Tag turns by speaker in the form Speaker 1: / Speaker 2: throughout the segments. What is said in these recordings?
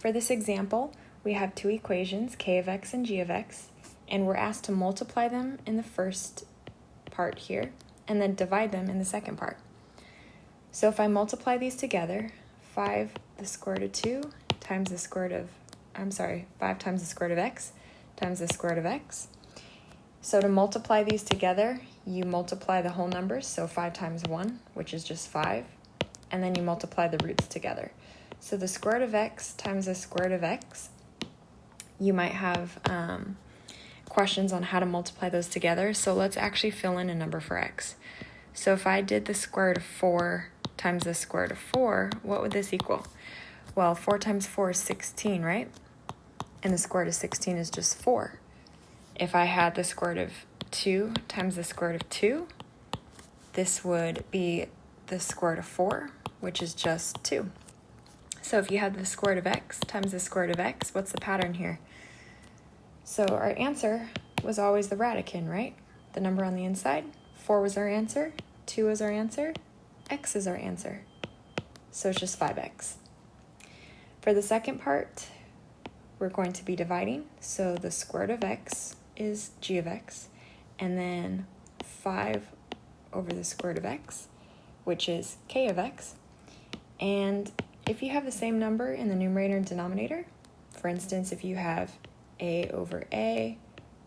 Speaker 1: For this example, we have two equations, k of x and g of x, and we're asked to multiply them in the first part here, and then divide them in the second part. So if I multiply these together, 5 the square root of 2 times the square root of, 5 times the square root of x times the square root of x. So to multiply these together, you multiply the whole numbers, so 5 times 1, which is just 5, and then you multiply the roots together. So the square root of x times the square root of x, you might have questions on how to multiply those together, so let's actually fill in a number for x. So if I did the square root of 4 times the square root of 4, what would this equal? Well, 4 times 4 is 16, right? And the square root of 16 is just 4. If I had the square root of 2 times the square root of 2, this would be the square root of 4, which is just 2. So if you had the square root of x times the square root of x, what's the pattern here? So our answer was always the radican, right? The number on the inside. 4 was our answer, 2 was our answer, x is our answer. So it's just 5x. For the second part, we're going to be dividing. So the square root of x is g of x, and then 5 over the square root of x, which is k of x. And if you have the same number in the numerator and denominator, for instance, if you have a over a,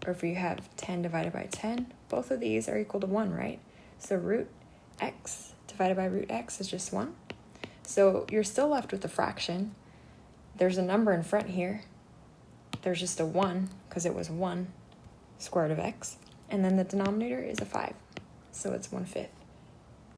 Speaker 1: or if you have 10 divided by 10, both of these are equal to 1, right? So root x divided by root x is just 1. So you're still left with a fraction. There's a number in front here. There's just a 1 because it was 1 square root of x. And then the denominator is a 5. So it's 1/5.